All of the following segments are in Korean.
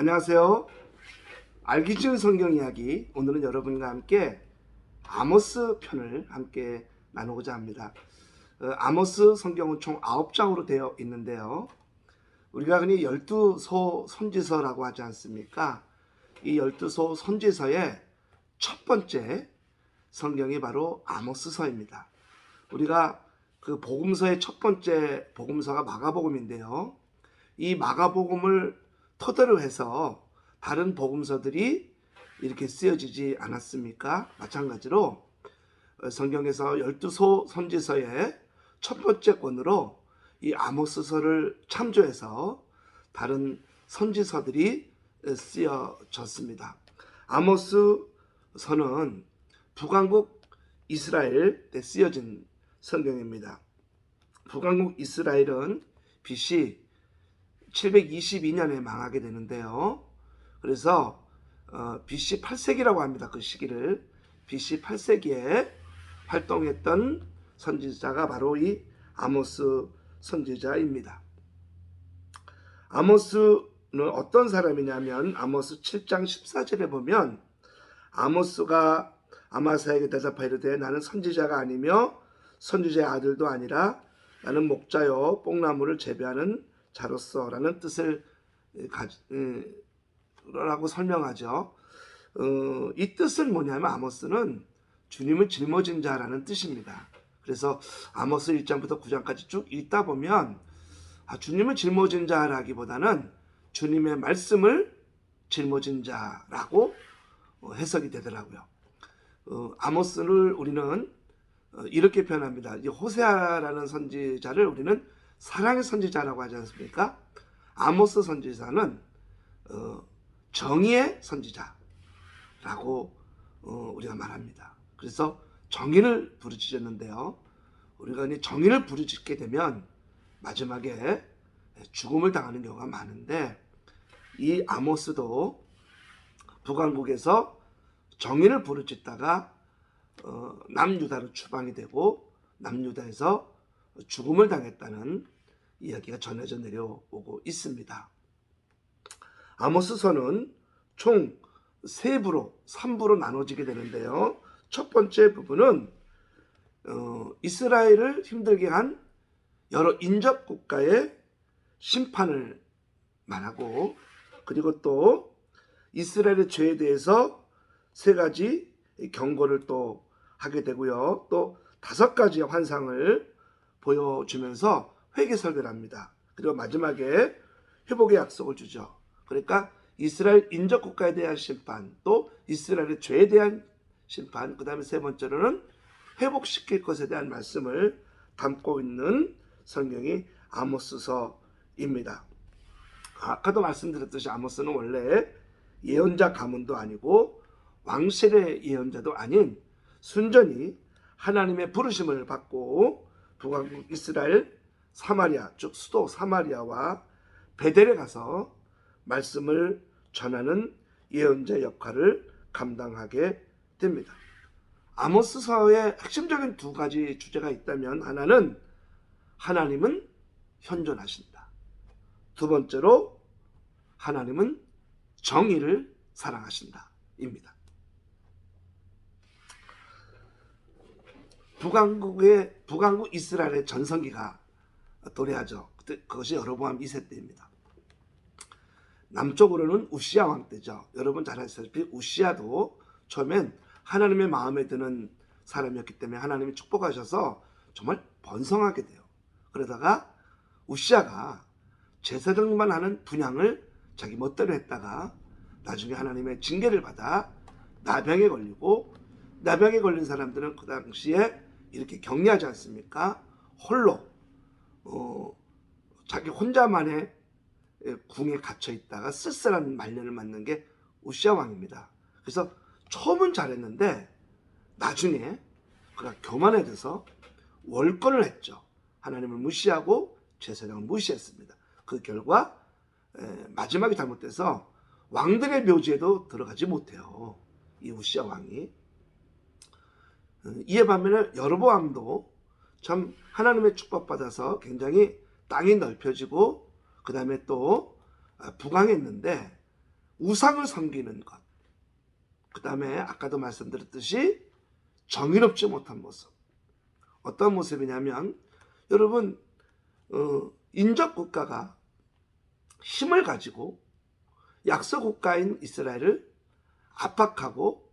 안녕하세요. 알기 쉬운 성경 이야기, 오늘은 여러분과 함께 아모스 편을 함께 나누고자 합니다. 아모스 성경은 총 9장으로 되어 있는데요. 우리가 흔히 12소 선지서라고 하지 않습니까? 이 12소 선지서의 첫 번째 성경이 바로 아모스서입니다. 우리가 그 복음서의 첫 번째 복음서가 마가복음인데요. 이 마가복음을 토대로 해서 다른 복음서들이 이렇게 쓰여지지 않았습니까? 마찬가지로 성경에서 12소 선지서의 첫 번째 권으로 이 아모스서를 참조해서 다른 선지서들이 쓰여졌습니다. 아모스서는 북왕국 이스라엘 때 쓰여진 성경입니다. 북왕국 이스라엘은 BC 722년에 망하게 되는데요. 그래서 BC 8세기라고 합니다. 그 시기를. BC 8세기에 활동했던 선지자가 바로 이 아모스 선지자입니다. 아모스는 어떤 사람이냐면 아모스 7장 14절에 보면 아모스가 아마사에게 대답하이르되 나는 선지자가 아니며 선지자의 아들도 아니라 나는 목자요 뽕나무를 재배하는 자로서 라는 뜻을 라고 설명하죠. 이 뜻은 뭐냐면 아모스는 주님을 짊어진 자라는 뜻입니다. 그래서 아모스 1장부터 9장까지 쭉 읽다 보면 주님을 짊어진 자라기보다는 주님의 말씀을 짊어진 자라고 해석이 되더라고요. 아모스를 우리는 이렇게 표현합니다. 호세아라는 선지자를 우리는 사랑의 선지자라고 하지 않습니까? 아모스 선지자는 정의의 선지자라고 우리가 말합니다. 그래서 정의를 부르짖었는데요. 우리가 정의를 부르짖게 되면 마지막에 죽음을 당하는 경우가 많은데 이 아모스도 북왕국에서 정의를 부르짖다가 남유다로 추방이 되고 남유다에서 죽음을 당했다는 이야기가 전해져 내려오고 있습니다. 아모스서는 총 3부로 나눠지게 되는데요. 첫 번째 부분은 이스라엘을 힘들게 한 여러 인접 국가의 심판을 말하고, 그리고 또 이스라엘의 죄에 대해서 3가지 경고를 또 하게 되고요. 또 5가지의 환상을 보여주면서 회개 설교를 합니다. 그리고 마지막에 회복의 약속을 주죠. 그러니까 이스라엘 인접 국가에 대한 심판, 또 이스라엘의 죄에 대한 심판, 그 다음에 3번째로는 회복시킬 것에 대한 말씀을 담고 있는 성경이 아모스서입니다. 아까도 말씀드렸듯이 아모스는 원래 예언자 가문도 아니고 왕실의 예언자도 아닌 순전히 하나님의 부르심을 받고 북왕국 이스라엘 사마리아, 즉 수도 사마리아와 베델에 가서 말씀을 전하는 예언자 역할을 감당하게 됩니다. 아모스서의 핵심적인 2가지 주제가 있다면, 하나는 하나님은 현존하신다. 2번째로 하나님은 정의를 사랑하신다 입니다. 북왕국 이스라엘의 전성기가 도래하죠. 그것이 여로보암 2세 때입니다. 남쪽으로는 우시아 왕 때죠. 여러분 잘 아시다시피 우시아도 처음엔 하나님의 마음에 드는 사람이었기 때문에 하나님이 축복하셔서 정말 번성하게 돼요. 그러다가 우시아가 제사장만 하는 분향을 자기 멋대로 했다가 나중에 하나님의 징계를 받아 나병에 걸리고, 나병에 걸린 사람들은 그 당시에 이렇게 격리하지 않습니까? 홀로 자기 혼자만의 궁에 갇혀 있다가 쓸쓸한 말년을 맞는 게 우시아 왕입니다. 그래서 처음은 잘했는데 나중에 그가 교만해져서 월권을 했죠. 하나님을 무시하고 제사장을 무시했습니다. 그 결과 마지막에 잘못돼서 왕들의 묘지에도 들어가지 못해요. 이 우시아 왕이. 이에 반면에 여로보암도 참 하나님의 축복받아서 굉장히 땅이 넓혀지고 그 다음에 또 부강했는데 우상을 섬기는 것, 그 다음에 아까도 말씀드렸듯이 정의롭지 못한 모습. 어떤 모습이냐면 여러분 인접국가가 힘을 가지고 약소국가인 이스라엘을 압박하고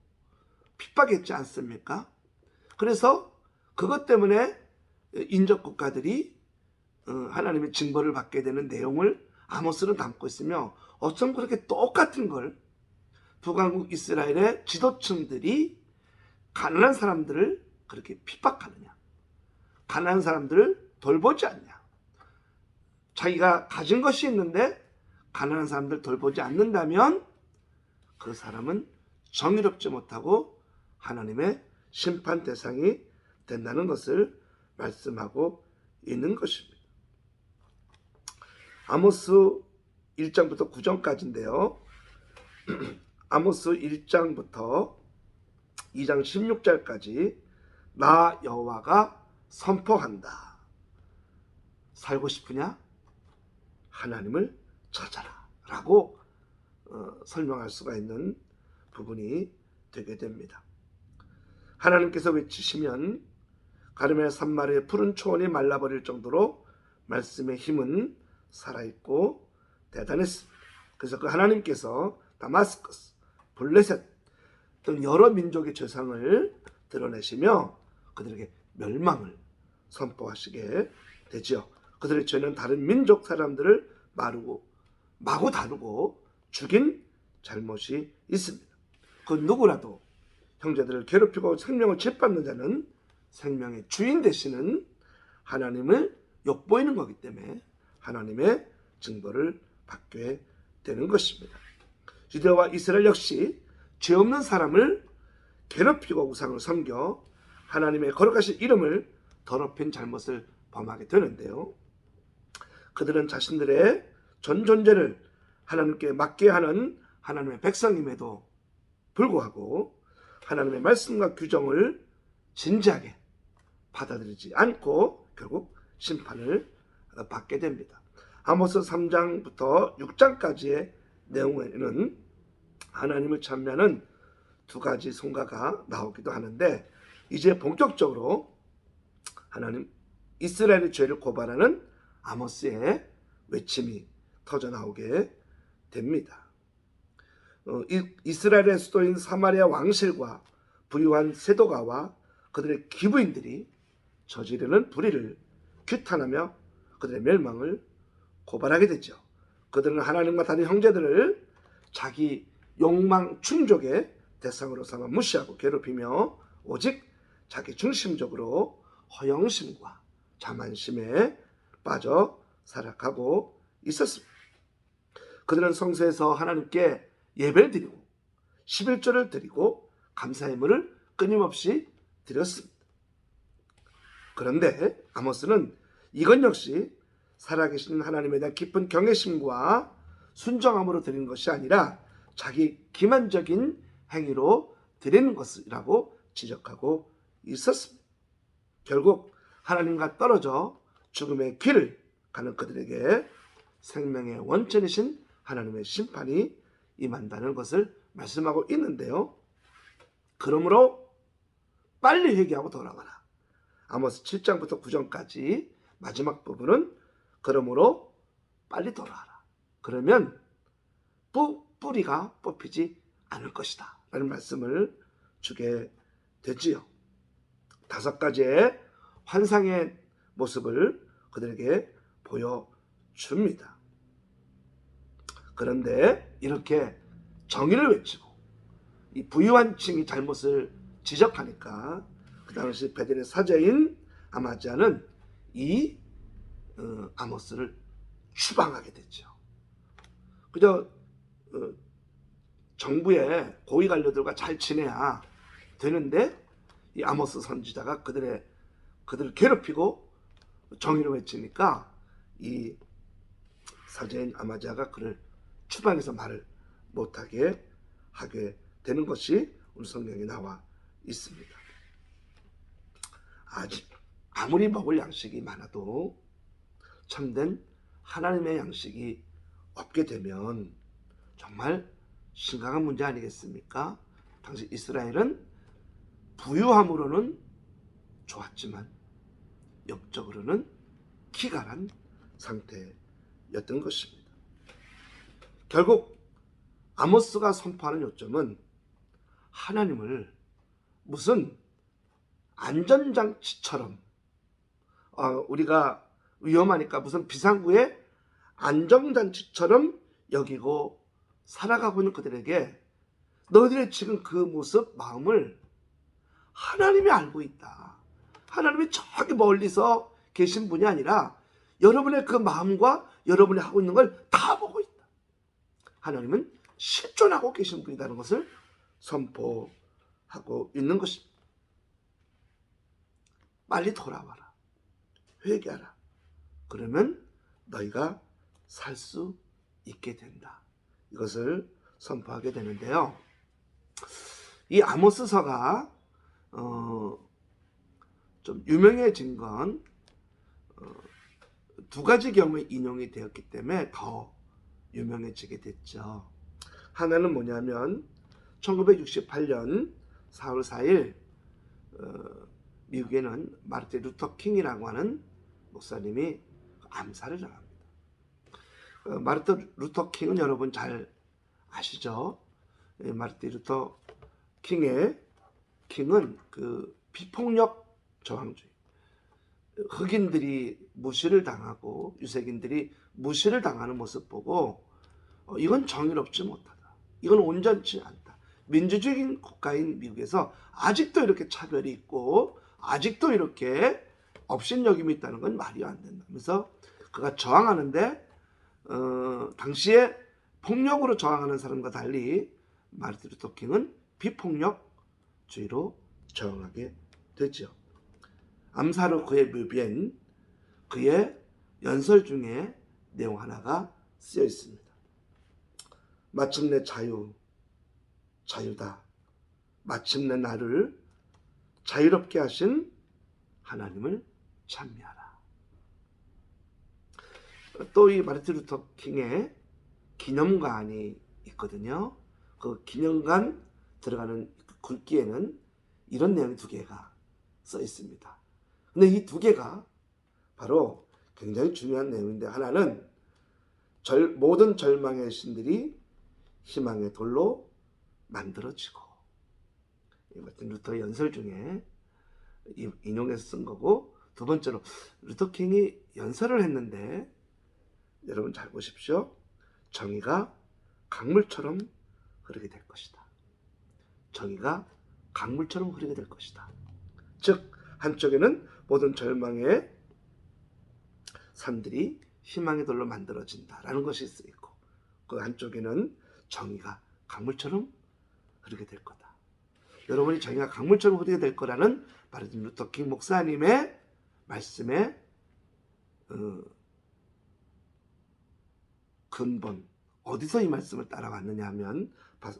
핍박했지 않습니까? 그래서 그것 때문에 인접국가들이 하나님의 징벌을 받게 되는 내용을 아모스는 담고 있으며, 어쩜 그렇게 똑같은 걸 북왕국 이스라엘의 지도층들이 가난한 사람들을 그렇게 핍박하느냐, 가난한 사람들을 돌보지 않냐. 자기가 가진 것이 있는데 가난한 사람들 돌보지 않는다면 그 사람은 정의롭지 못하고 하나님의 심판 대상이 된다는 것을 말씀하고 있는 것입니다. 아모스 1장부터 9장까지인데요. 아모스 1장부터 2장 16절까지 나 여호와가 선포한다. 살고 싶으냐? 하나님을 찾아라 라고 설명할 수가 있는 부분이 되게 됩니다. 하나님께서 외치시면 가르멜 산마루의 푸른 초원이 말라버릴 정도로 말씀의 힘은 살아있고 대단했습니다. 그래서 그 하나님께서 다마스커스, 블레셋 등 여러 민족의 죄상을 드러내시며 그들에게 멸망을 선포하시게 되죠. 그들의 죄는 다른 민족 사람들을 마구 다루고 죽인 잘못이 있습니다. 그 누구라도 형제들을 괴롭히고 생명을 짓밟는 자는 생명의 주인 되시는 하나님을 욕보이는 거기 때문에 하나님의 징벌을 받게 되는 것입니다. 유대와 이스라엘 역시 죄 없는 사람을 괴롭히고 우상을 섬겨 하나님의 거룩하신 이름을 더럽힌 잘못을 범하게 되는데요. 그들은 자신들의 전 존재를 하나님께 맡게 하는 하나님의 백성임에도 불구하고 하나님의 말씀과 규정을 진지하게 받아들이지 않고 결국 심판을 받게 됩니다. 아모스 3장부터 6장까지의 내용에는 하나님을 찬미하는 두 가지 성가가 나오기도 하는데, 이제 본격적으로 하나님 이스라엘의 죄를 고발하는 아모스의 외침이 터져 나오게 됩니다. 이스라엘의 수도인 사마리아 왕실과 부유한 세도가와 그들의 기부인들이 저지르는 불의를 규탄하며 그들의 멸망을 고발하게 되죠. 그들은 하나님과 다른 형제들을 자기 욕망 충족의 대상으로 삼아 무시하고 괴롭히며 오직 자기 중심적으로 허영심과 자만심에 빠져 살아가고 있었습니다. 그들은 성소에서 하나님께 예배를 드리고 11조를 드리고 감사의 물을 끊임없이 드렸습니다. 그런데 아모스는 이건 역시 살아계신 하나님에 대한 깊은 경외심과 순정함으로 드리는 것이 아니라 자기 기만적인 행위로 드리는 것이라고 지적하고 있었습니다. 결국 하나님과 떨어져 죽음의 길을 가는 그들에게 생명의 원천이신 하나님의 심판이 임한다는 것을 말씀하고 있는데요. 그러므로 빨리 회개하고 돌아와라. 아모스 7장부터 9장까지 마지막 부분은 그러므로 빨리 돌아와라. 그러면 뿌리가 뽑히지 않을 것이다 라는 말씀을 주게 되지요. 5가지의 환상의 모습을 그들에게 보여줍니다. 그런데 이렇게 정의를 외치고 이 부유한 층이 잘못을 지적하니까 그 당시 베델의 사제인 아마지아는 이 아모스를 추방하게 됐죠. 그저 정부의 고위 관료들과 잘 지내야 되는데 이 아모스 선지자가 그들을 괴롭히고 정의를 외치니까 이 사제인 아마지아가 그를 추방해서 말을 못하게 하게 되는 것이 오늘 성경에 나와 있습니다. 아무리 먹을 양식이 많아도 참된 하나님의 양식이 없게 되면 정말 심각한 문제 아니겠습니까? 당시 이스라엘은 부유함으로는 좋았지만 영적으로는 기갈한 상태였던 것입니다. 결국 아모스가 선포하는 요점은 하나님을 무슨 안전장치처럼 우리가 위험하니까 무슨 비상구의 안전장치처럼 여기고 살아가고 있는 그들에게 너희들의 지금 그 모습, 마음을 하나님이 알고 있다. 하나님이 저기 멀리서 계신 분이 아니라 여러분의 그 마음과 여러분이 하고 있는 걸 다 보고 있다. 하나님은 실존하고 계신 분이라는 것을 선포하고 있는 것입니다. 빨리 돌아와라. 회개하라. 그러면 너희가 살 수 있게 된다. 이것을 선포하게 되는데요. 이 아모스서가 좀 유명해진 건 두 가지 경우에 인용이 되었기 때문에 더 유명해지게 됐죠. 하나는 뭐냐면 1968년 4월 4일 미국에는 마르틴 루터 킹이라고 하는 목사님이 암살을 당합니다. 마르틴 루터 킹은 여러분 잘 아시죠? 마르틴 루터 킹은 그 비폭력 저항주의, 흑인들이 무시를 당하고 유색인들이 무시를 당하는 모습 보고 이건 정의롭지 못하다. 이건 온전치 않다. 민주주의 국가인 미국에서 아직도 이렇게 차별이 있고 아직도 이렇게 업신여김이 있다는 건 말이 안 된다. 그래서 그가 저항하는데 당시에 폭력으로 저항하는 사람과 달리 마르틴 루터 킹은 비폭력주의로 저항하게 되죠. 암살 후 그의 묘비엔 그의 연설 중에 내용 하나가 쓰여 있습니다. 마침내 자유다. 마침내 나를 자유롭게 하신 하나님을 찬미하라. 또 이 마르틴 루터 킹의 기념관이 있거든요. 그 기념관 들어가는 굵기에는 이런 내용이 두 개가 써 있습니다. 근데 이 두 개가 바로 굉장히 중요한 내용인데, 하나는 모든 절망의 신들이 희망의 돌로 만들어지고, 마르틴 루터 연설 중에 인용해서 쓴 거고, 두 번째로 루터 킹이 연설을 했는데 여러분 잘 보십시오. 정의가 강물처럼 흐르게 될 것이다. 정의가 강물처럼 흐르게 될 것이다. 즉 한쪽에는 모든 절망의 산들이 희망의 돌로 만들어진다라는 것이 쓰이고, 그 한쪽에는 정의가 강물처럼 흐르게 될 거다. 여러분이 정의가 강물처럼 흐르게 될 거라는 마르틴 루터 킹 목사님의 말씀의 근본, 어디서 이 말씀을 따라왔느냐 하면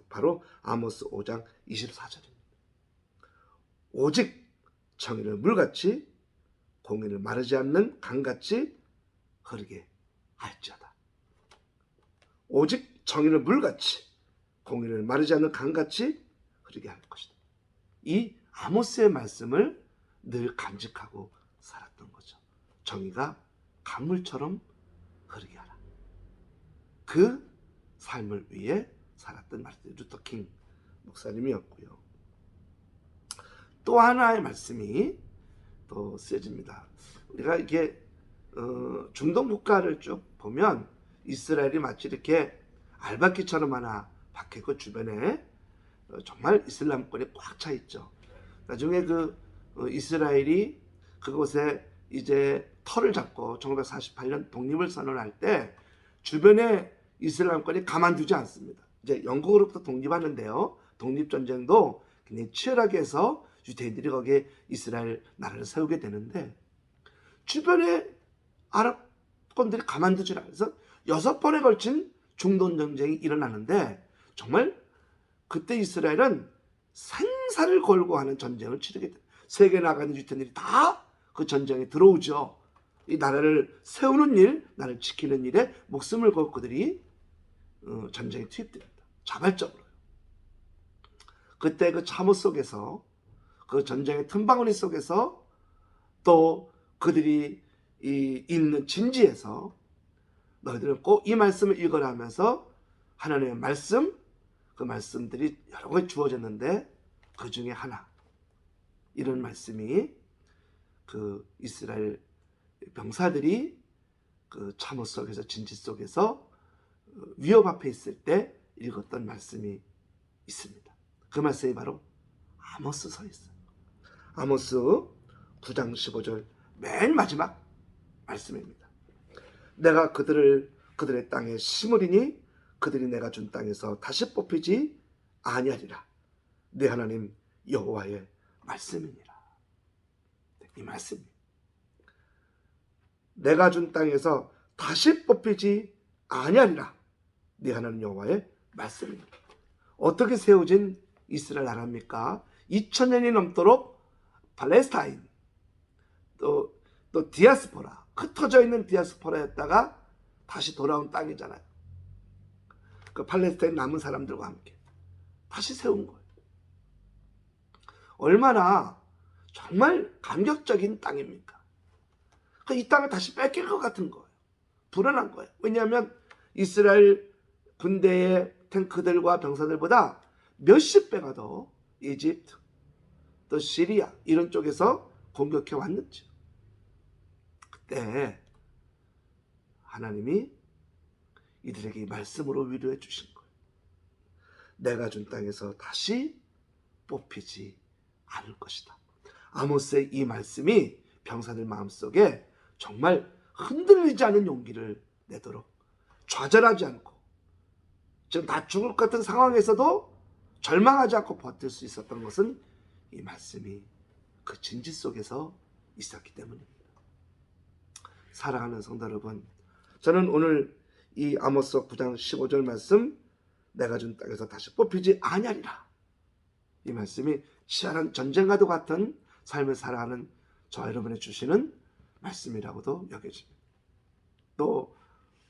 바로 아모스 5장 24절입니다. 오직 정의를 물같이 공의를 마르지 않는 강같이 흐르게 할지어다. 오직 정의를 물같이 공의를 마르지 않는 강같이 흐르게 할 것이다. 이 아모스의 말씀을 늘 간직하고 살았던 거죠. 정의가 강물처럼 흐르게 하라. 그 삶을 위해 살았던 마르틴 루터 킹 목사님이었고요. 또 하나의 말씀이 또 쓰여집니다. 우리가 이게 중동 국가를 쭉 보면 이스라엘이 마치 이렇게 알바끼처럼 하나 박혀있고 주변에 정말 이슬람권이 꽉 차 있죠. 나중에 그 이스라엘이 그곳에 이제 터를 잡고 1948년 독립을 선언할 때 주변에 이슬람권이 가만두지 않습니다. 이제 영국으로부터 독립하는데요. 독립전쟁도 굉장히 치열하게 해서 유대인들이 거기에 이스라엘 나라를 세우게 되는데, 주변에 아랍권들이 가만두지 않아서 6번에 걸친 중동 전쟁이 일어나는데, 정말 그때 이스라엘은 생사를 걸고 하는 전쟁을 치르게 됩니다. 세계 나가는 유대인들이 다 그 전쟁에 들어오죠. 이 나라를 세우는 일, 나라를 지키는 일에 목숨을 걸고 그들이 전쟁에 투입됩니다. 자발적으로. 그때 그 참호 속에서, 그 전쟁의 틈바구니 속에서, 또 그들이 있는 진지에서 너희들은 꼭 이 말씀을 읽어라 하면서 하나님의 말씀, 그 말씀들이 여러 가지 주어졌는데 그 중에 하나, 이런 말씀이 그 이스라엘 병사들이 그 참호 속에서, 진지 속에서 위협 앞에 있을 때 읽었던 말씀이 있습니다. 그 말씀이 바로 아모스서에 있어요. 아모스 9장 15절 맨 마지막 말씀입니다. 내가 그들의 땅에 심으리니 그들이 내가 준 땅에서 다시 뽑히지 아니하리라. 내 하나님 여호와의 말씀이니라. 이 말씀이 내가 준 땅에서 다시 뽑히지 아니하리라. 네 하나님 여호와의 말씀입니다. 어떻게 세워진 이스라엘 나라입니까? 2000년이 넘도록 팔레스타인, 또 디아스포라, 흩어져 있는 디아스포라였다가 다시 돌아온 땅이잖아요. 그 팔레스타인 남은 사람들과 함께 다시 세운 거예요. 얼마나 정말 감격적인 땅입니까? 이 땅을 다시 뺏길 것 같은 거예요. 불안한 거예요. 왜냐하면 이스라엘 군대의 탱크들과 병사들보다 몇십 배가 더 이집트, 또 시리아 이런 쪽에서 공격해 왔는지. 그때 하나님이 이들에게 이 말씀으로 위로해 주신 거예요. 내가 준 땅에서 다시 뽑히지 않을 것이다. 아모스의 이 말씀이 병사들 마음속에 정말 흔들리지 않은 용기를 내도록, 좌절하지 않고, 지금 다 죽을 것 같은 상황에서도 절망하지 않고 버틸 수 있었던 것은 이 말씀이 그 진지 속에서 있었기 때문입니다. 사랑하는 성도 여러분, 저는 오늘 이 아모스 9장 15절 말씀, 내가 준 땅에서 다시 뽑히지 아니하리라, 이 말씀이 치열한 전쟁과도 같은 삶을 살아가는 저와 여러분이 주시는 말씀이라고도 여겨집니다. 또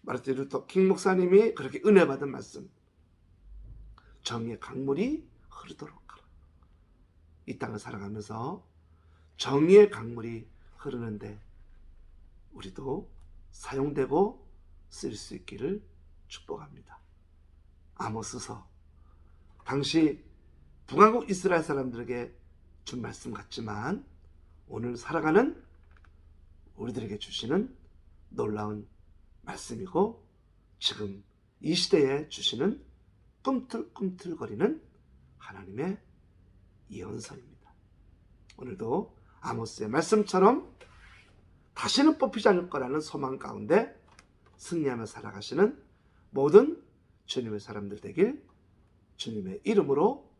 마르틴 루터 킹 목사님이 그렇게 은혜 받은 말씀, 정의의 강물이 흐르도록 하라. 이 땅을 살아가면서 정의의 강물이 흐르는데 우리도 사용되고 쓸 수 있기를 축복합니다. 아모스서, 당시 북왕국 이스라엘 사람들에게 준 말씀 같지만 오늘 살아가는 우리들에게 주시는 놀라운 말씀이고, 지금 이 시대에 주시는 꿈틀꿈틀거리는 하나님의 예언서입니다. 오늘도 아모스의 말씀처럼 다시는 뽑히지 않을 거라는 소망 가운데 승리하며 살아가시는 모든 주님의 사람들 되길 주님의 이름으로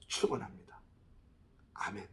축원합니다. 아멘.